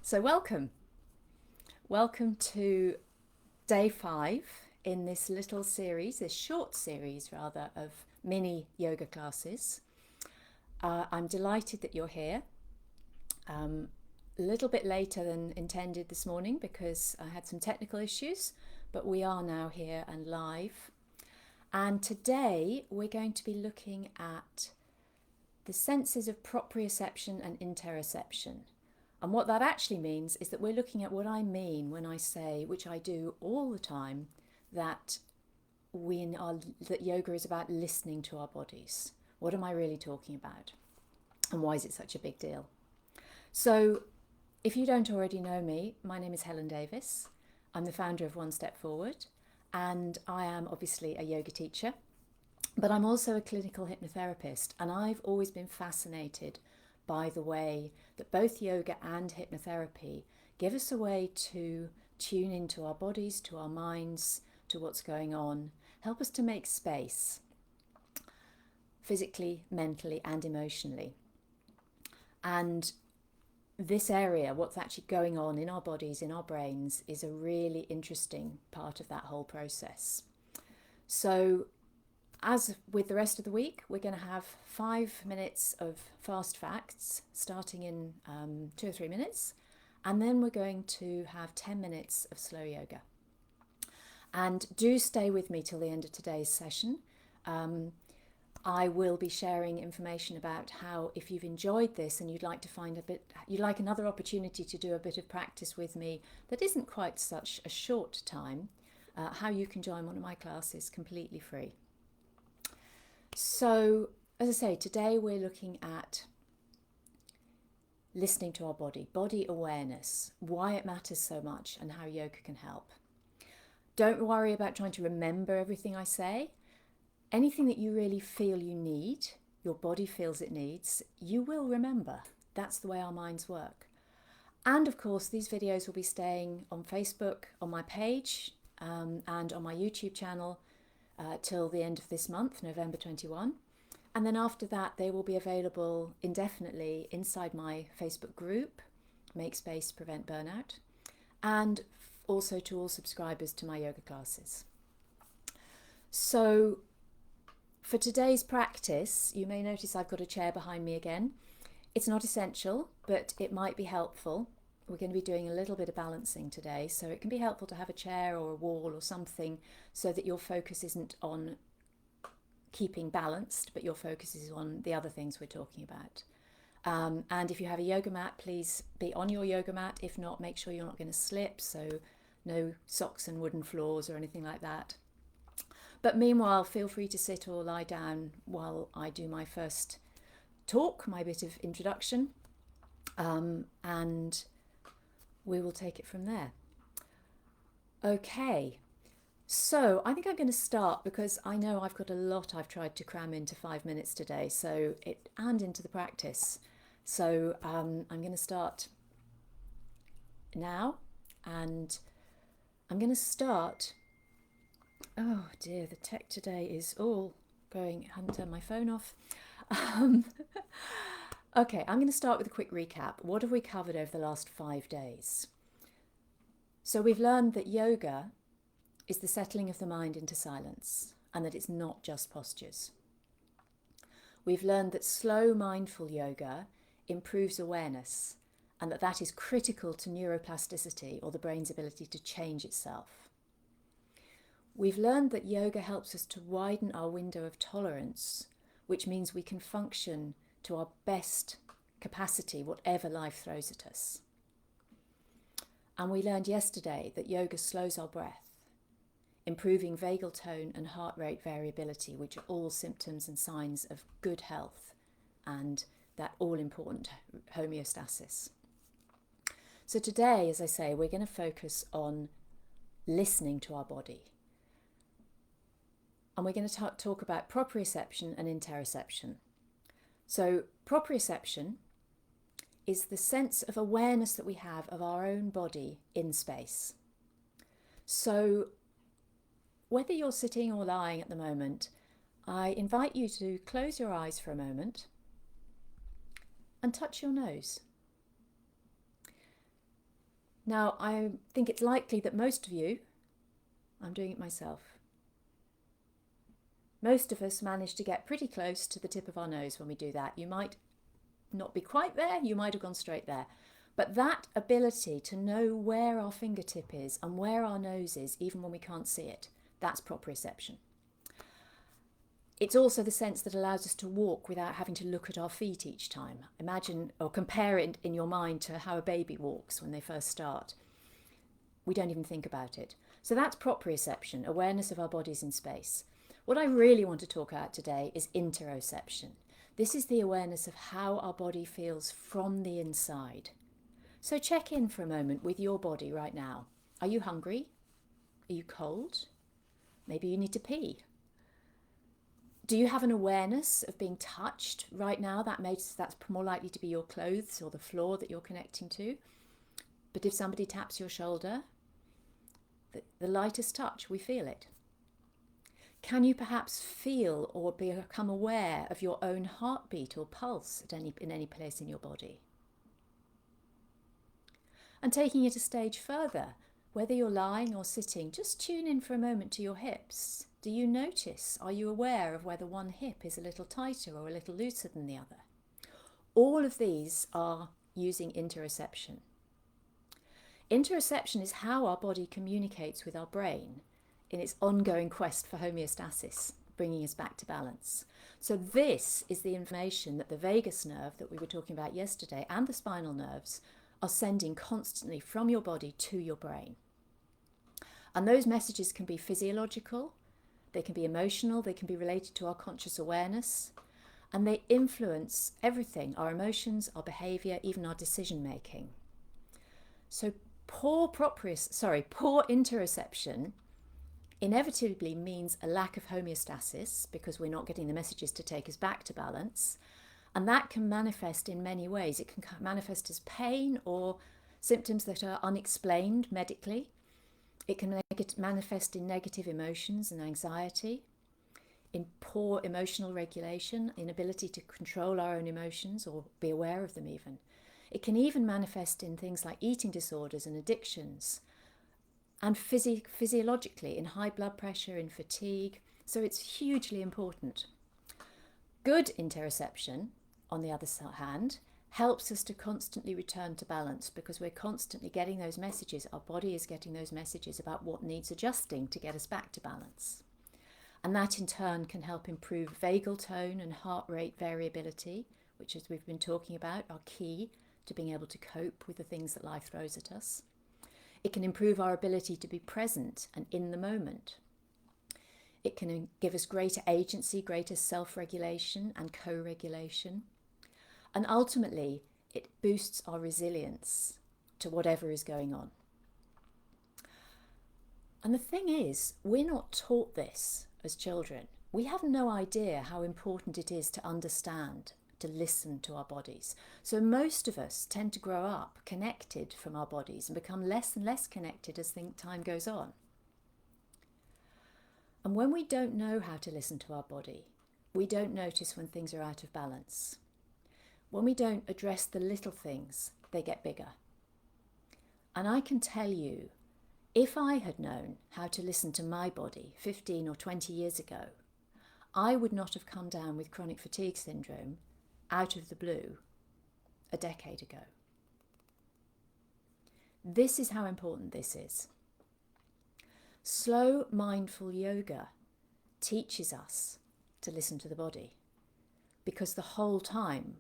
So welcome to day 5 in this little series, this short series rather, of mini yoga classes. I'm delighted that you're here. A little bit later than intended this morning because I had some technical issues, but we are now here and live. And today we're going to be looking at the senses of proprioception and interoception. And what that actually means is that we're looking at what I mean when I say, which I do all the time, that yoga is about listening to our bodies. What am I really talking about? And why is it such a big deal? So, if you don't already know me, my name is Helen Davis. I'm the founder of One Step Forward, and I am obviously a yoga teacher, but I'm also a clinical hypnotherapist, and I've always been fascinated by the way that both yoga and hypnotherapy give us a way to tune into our bodies, to our minds, to what's going on, help us to make space, physically, mentally, and emotionally. And this area, what's actually going on in our bodies, in our brains, is a really interesting part of that whole process. So, as with the rest of the week, we're going to have 5 minutes of fast facts starting in 2 or 3 minutes, and then we're going to have 10 minutes of slow yoga. And do stay with me till the end of today's session. I will be sharing information about how, if you've enjoyed this and you'd like another opportunity to do a bit of practice with me that isn't quite such a short time, how you can join one of my classes completely free. So, as I say, today we're looking at listening to our body awareness, why it matters so much, and how yoga can help. Don't worry about trying to remember everything I say. Anything that you really feel you need, your body feels it needs, you will remember. That's the way our minds work. And of course, these videos will be staying on Facebook, on my page, and on my YouTube channel till the end of this month, November 21. And then after that, they will be available indefinitely inside my Facebook group, Make Space, Prevent Burnout, and also to all subscribers to my yoga classes. So for today's practice, you may notice I've got a chair behind me again. It's not essential, but it might be helpful. We're going to be doing a little bit of balancing today, so it can be helpful to have a chair or a wall or something so that your focus isn't on keeping balanced, but your focus is on the other things we're talking about. And if you have a yoga mat, please be on your yoga mat. If not, make sure you're not going to slip, so no socks and wooden floors or anything like that. But meanwhile, feel free to sit or lie down while I do my first talk, my bit of introduction, and we will take it from there. Okay, so I think I'm going to start because I know I've got a lot I've tried to cram into 5 minutes today, and into the practice. So I'm going to start now, and I'm going to start. Oh dear, the tech today is all going. I haven't turned my phone off. Okay, I'm going to start with a quick recap. What have we covered over the last 5 days? So we've learned that yoga is the settling of the mind into silence, and that it's not just postures. We've learned that slow mindful yoga improves awareness, and that is critical to neuroplasticity, or the brain's ability to change itself. We've learned that yoga helps us to widen our window of tolerance, which means we can function to our best capacity, whatever life throws at us. And we learned yesterday that yoga slows our breath, improving vagal tone and heart rate variability, which are all symptoms and signs of good health and that all-important homeostasis. So today, as I say, we're going to focus on listening to our body. And we're going to talk about proprioception and interoception. So proprioception is the sense of awareness that we have of our own body in space. So whether you're sitting or lying at the moment, I invite you to close your eyes for a moment and touch your nose. Now, I think it's likely that most of you, I'm doing it myself, most of us manage to get pretty close to the tip of our nose when we do that. You might not be quite there, you might have gone straight there. But that ability to know where our fingertip is and where our nose is, even when we can't see it, that's proprioception. It's also the sense that allows us to walk without having to look at our feet each time. Imagine or compare it in your mind to how a baby walks when they first start. We don't even think about it. So that's proprioception, awareness of our bodies in space. What I really want to talk about today is interoception. This is the awareness of how our body feels from the inside. So check in for a moment with your body right now. Are you hungry? Are you cold? Maybe you need to pee. Do you have an awareness of being touched right now? That's more likely to be your clothes or the floor that you're connecting to. But if somebody taps your shoulder, the lightest touch, we feel it. Can you perhaps feel or become aware of your own heartbeat or pulse in any place in your body? And taking it a stage further, whether you're lying or sitting, just tune in for a moment to your hips. Do you notice? Are you aware of whether one hip is a little tighter or a little looser than the other? All of these are using interoception. Interoception is how our body communicates with our brain in its ongoing quest for homeostasis, bringing us back to balance. So this is the information that the vagus nerve that we were talking about yesterday and the spinal nerves are sending constantly from your body to your brain. And those messages can be physiological, they can be emotional, they can be related to our conscious awareness, and they influence everything, our emotions, our behavior, even our decision making. So poor interoception inevitably means a lack of homeostasis because we're not getting the messages to take us back to balance. And that can manifest in many ways. It can manifest as pain or symptoms that are unexplained medically. It can manifest in negative emotions and anxiety, in poor emotional regulation, inability to control our own emotions or be aware of them even. It can even manifest in things like eating disorders and addictions, and physiologically in high blood pressure, in fatigue. So it's hugely important. Good interoception, on the other hand, helps us to constantly return to balance because we're constantly getting those messages. Our body is getting those messages about what needs adjusting to get us back to balance. And that in turn can help improve vagal tone and heart rate variability, which, as we've been talking about, are key to being able to cope with the things that life throws at us. It can improve our ability to be present and in the moment. It can give us greater agency, greater self-regulation and co-regulation. And ultimately, it boosts our resilience to whatever is going on. And the thing is, we're not taught this as children. We have no idea how important it is to understand, to listen to our bodies. So most of us tend to grow up connected from our bodies and become less and less connected as time goes on. And when we don't know how to listen to our body, we don't notice when things are out of balance. When we don't address the little things, they get bigger. And I can tell you, if I had known how to listen to my body 15 or 20 years ago, I would not have come down with chronic fatigue syndrome out of the blue a decade ago. This is how important this is. Slow, mindful yoga teaches us to listen to the body because the whole time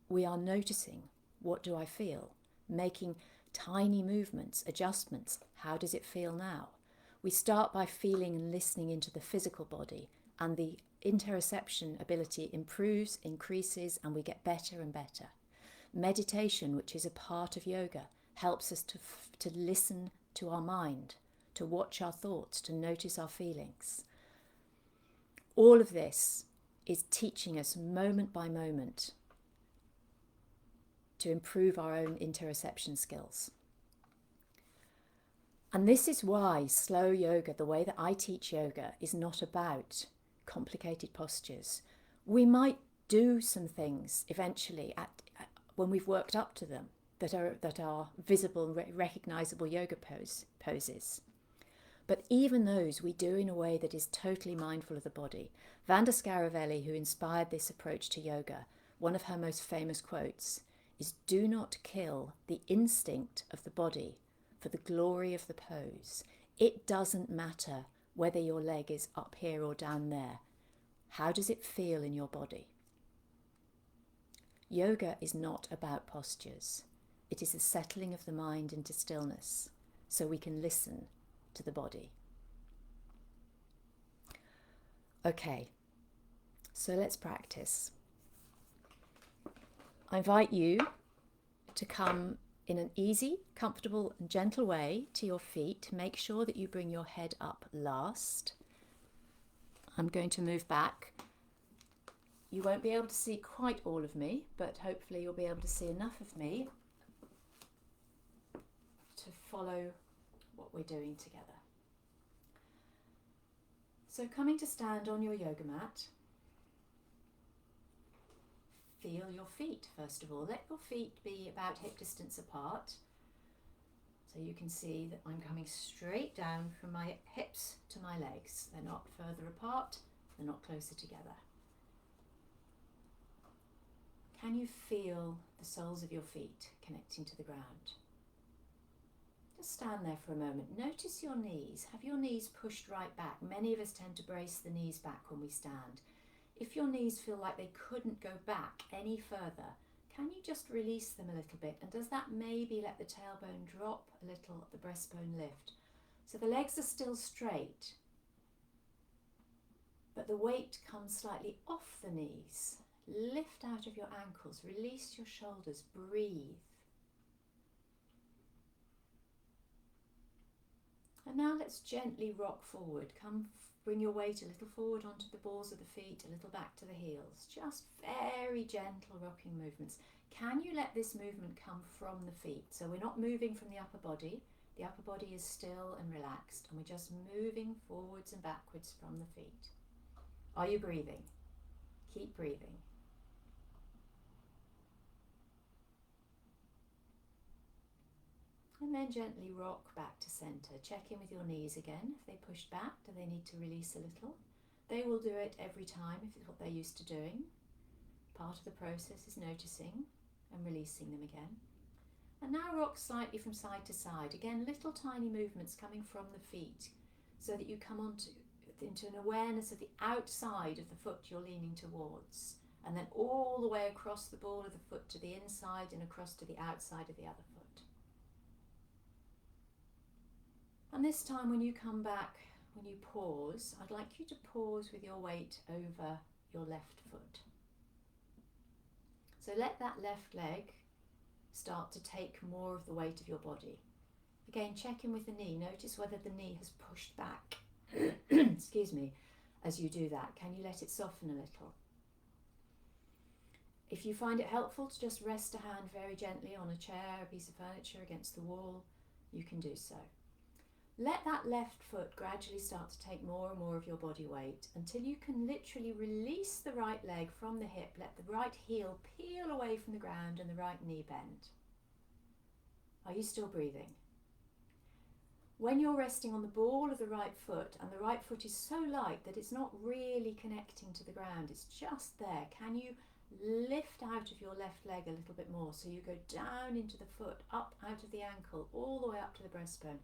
we are noticing, what do I feel? Making tiny movements, adjustments. How does it feel now? We start by feeling and listening into the physical body, and the interoception ability improves, increases, and we get better and better. Meditation, which is a part of yoga, helps us to listen to our mind, to watch our thoughts, to notice our feelings. All of this is teaching us moment by moment to improve our own interoception skills. And this is why slow yoga, the way that I teach yoga, is not about complicated postures. We might do some things eventually when we've worked up to them, that are visible, recognizable yoga poses. But even those we do in a way that is totally mindful of the body. Vanda Scaravelli, who inspired this approach to yoga, one of her most famous quotes is, "Do not kill the instinct of the body for the glory of the pose. It doesn't matter whether your leg is up here or down there. How does it feel in your body?" Yoga is not about postures. It is a settling of the mind into stillness so we can listen to the body. Okay, so let's practice. I invite you to come in an easy, comfortable and gentle way to your feet. Make sure that you bring your head up last. I'm going to move back. You won't be able to see quite all of me, but hopefully you'll be able to see enough of me to follow what we're doing together. So coming to stand on your yoga mat, feel your feet first of all. Let your feet be about hip distance apart. So you can see that I'm coming straight down from my hips to my legs. They're not further apart, they're not closer together. Can you feel the soles of your feet connecting to the ground? Just stand there for a moment. Notice your knees. Have your knees pushed right back? Many of us tend to brace the knees back when we stand. If your knees feel like they couldn't go back any further, can you just release them a little bit? And does that maybe let the tailbone drop a little, the breastbone lift? So the legs are still straight, but the weight comes slightly off the knees. Lift out of your ankles, release your shoulders, breathe. And now let's gently rock forward. Bring your weight a little forward onto the balls of the feet, a little back to the heels. Just very gentle rocking movements. Can you let this movement come from the feet? So we're not moving from the upper body. The upper body is still and relaxed, and we're just moving forwards and backwards from the feet. Are you breathing? Keep breathing. And then gently rock back to centre. Check in with your knees again. If they pushed back, do they need to release a little? They will do it every time if it's what they're used to doing. Part of the process is noticing and releasing them again. And now rock slightly from side to side. Again, little tiny movements coming from the feet so that you come into an awareness of the outside of the foot you're leaning towards. And then all the way across the ball of the foot to the inside and across to the outside of the other foot. And this time when you come back, when you pause, I'd like you to pause with your weight over your left foot. So let that left leg start to take more of the weight of your body. Again, check in with the knee. Notice whether the knee has pushed back, excuse me, as you do that. Can you let it soften a little? If you find it helpful to just rest a hand very gently on a chair, a piece of furniture, against the wall, you can do so. Let that left foot gradually start to take more and more of your body weight until you can literally release the right leg from the hip, let the right heel peel away from the ground and the right knee bend. Are you still breathing? When you're resting on the ball of the right foot and the right foot is so light that it's not really connecting to the ground, it's just there, can you lift out of your left leg a little bit more so you go down into the foot, up out of the ankle, all the way up to the breastbone?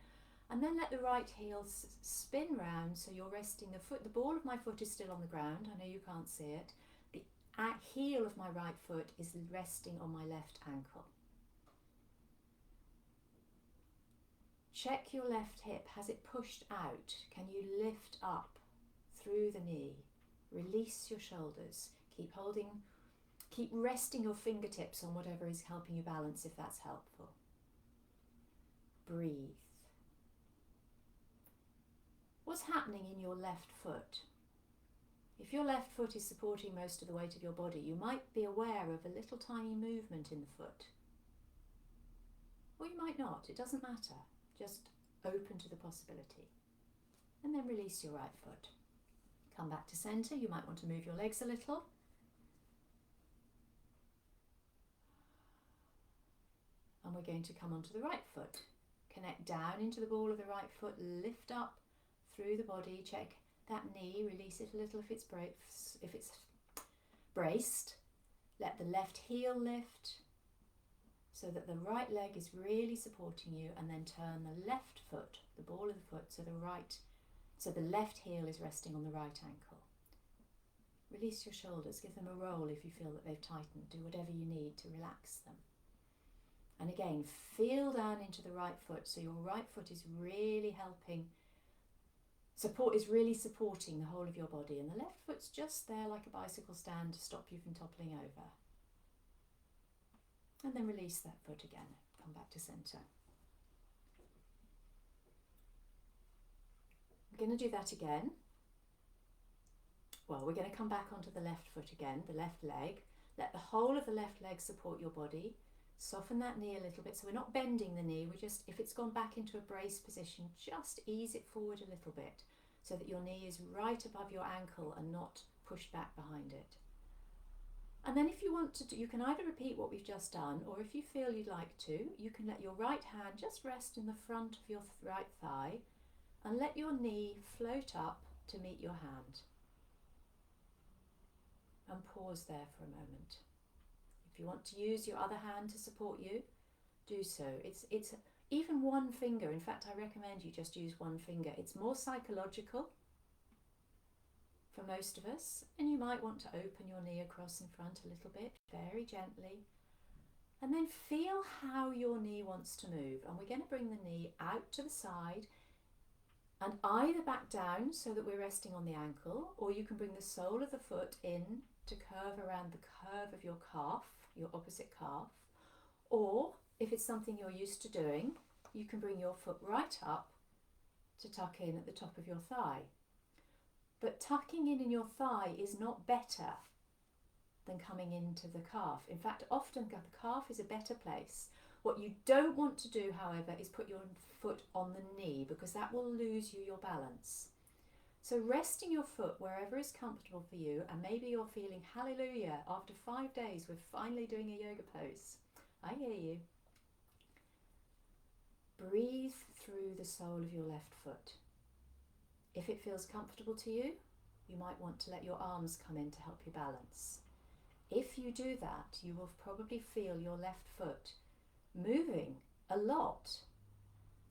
And then let the right heel spin round so you're resting the ball of my foot is still on the ground. I know you can't see it. The heel of my right foot is resting on my left ankle. Check your left hip. Has it pushed out? Can you lift up through the knee? Release your shoulders. Keep resting your fingertips on whatever is helping you balance if that's helpful. Breathe. What's happening in your left foot? If your left foot is supporting most of the weight of your body, you might be aware of a little tiny movement in the foot. Or you might not, it doesn't matter. Just open to the possibility. And then release your right foot. Come back to centre, you might want to move your legs a little. And we're going to come onto the right foot. Connect down into the ball of the right foot, lift up through the body, check that knee, release it a little if it's braced. Let the left heel lift so that the right leg is really supporting you, and then turn the left foot, the ball of the foot, so the left heel is resting on the right ankle. Release your shoulders, give them a roll if you feel that they've tightened. Do whatever you need to relax them. And again, feel down into the right foot, so your right foot is really supporting the whole of your body, and the left foot's just there like a bicycle stand to stop you from toppling over. And then release that foot again, come back to centre. We're going to do that again. Well, we're going to come back onto the left foot again, the left leg. Let the whole of the left leg support your body. Soften that knee a little bit, so we're not bending the knee, we're just, if it's gone back into a brace position, just ease it forward a little bit so that your knee is right above your ankle and not pushed back behind it. And then if you want to, you can either repeat what we've just done, or if you feel you'd like to, you can let your right hand just rest in the front of your right thigh and let your knee float up to meet your hand. And pause there for a moment. If you want to use your other hand to support you, do so. It's even one finger. In fact, I recommend you just use one finger. It's more psychological for most of us, and you might want to open your knee across in front a little bit, very gently, and then feel how your knee wants to move. And we're going to bring the knee out to the side and either back down so that we're resting on the ankle, or you can bring the sole of the foot in to curve around the curve of your calf, your opposite calf, or if it's something you're used to doing, you can bring your foot right up to tuck in at the top of your thigh. But tucking in your thigh is not better than coming into the calf. In fact, often the calf is a better place. What you don't want to do, however, is put your foot on the knee, because that will lose you your balance. So resting your foot wherever is comfortable for you, and maybe you're feeling hallelujah, after 5 days we're finally doing a yoga pose. I hear you. Breathe through the sole of your left foot. If it feels comfortable to you, you might want to let your arms come in to help you balance. If you do that, you will probably feel your left foot moving a lot.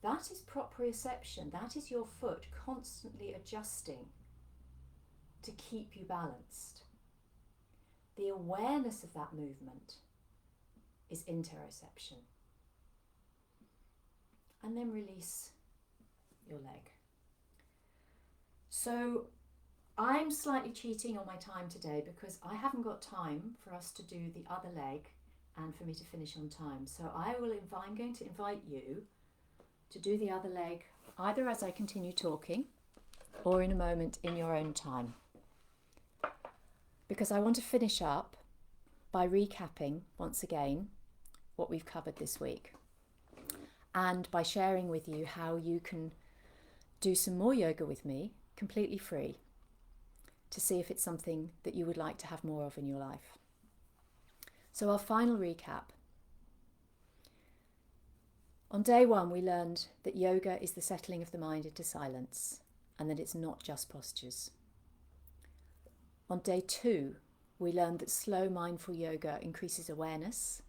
That is proprioception. That is your foot constantly adjusting to keep you balanced. The awareness of that movement is interoception. And then release your leg. So I'm slightly cheating on my time today because I haven't got time for us to do the other leg and for me to finish on time. So I'm going to invite you to do the other leg either as I continue talking or in a moment in your own time. Because I want to finish up by recapping once again what we've covered this week, and by sharing with you how you can do some more yoga with me completely free to see if it's something that you would like to have more of in your life. So our final recap. On day 1, we learned that yoga is the settling of the mind into silence, and that it's not just postures. On day 2, we learned that slow mindful yoga increases awareness,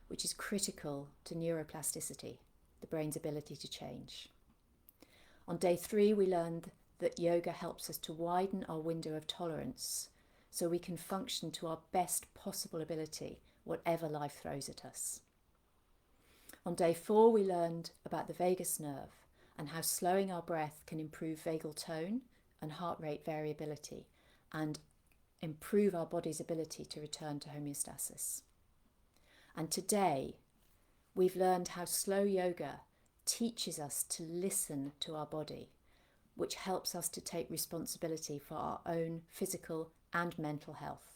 which is critical to neuroplasticity, the brain's ability to change. On day 3, we learned that yoga helps us to widen our window of tolerance so we can function to our best possible ability, whatever life throws at us. On day 4, we learned about the vagus nerve and how slowing our breath can improve vagal tone and heart rate variability and improve our body's ability to return to homeostasis. And today, we've learned how slow yoga teaches us to listen to our body, which helps us to take responsibility for our own physical and mental health.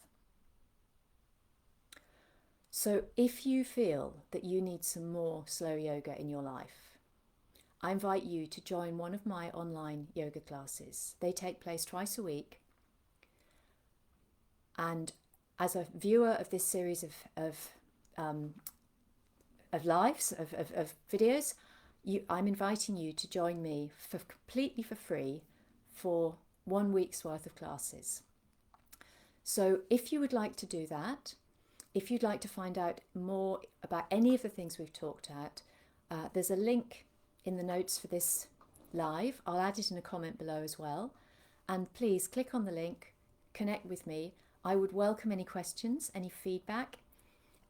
So if you feel that you need some more slow yoga in your life, I invite you to join one of my online yoga classes. They take place twice a week. And as a viewer of this series of of lives, of videos, I'm inviting you to join me completely for free for 1 week's worth of classes. So if you would like to do that, if you'd like to find out more about any of the things we've talked about, there's a link in the notes for this live. I'll add it in a comment below as well. And please click on the link, connect with me. I would welcome any questions, any feedback.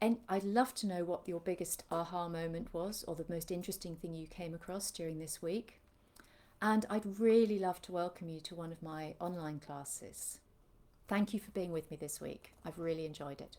And I'd love to know what your biggest aha moment was, or the most interesting thing you came across during this week. And I'd really love to welcome you to one of my online classes. Thank you for being with me this week. I've really enjoyed it.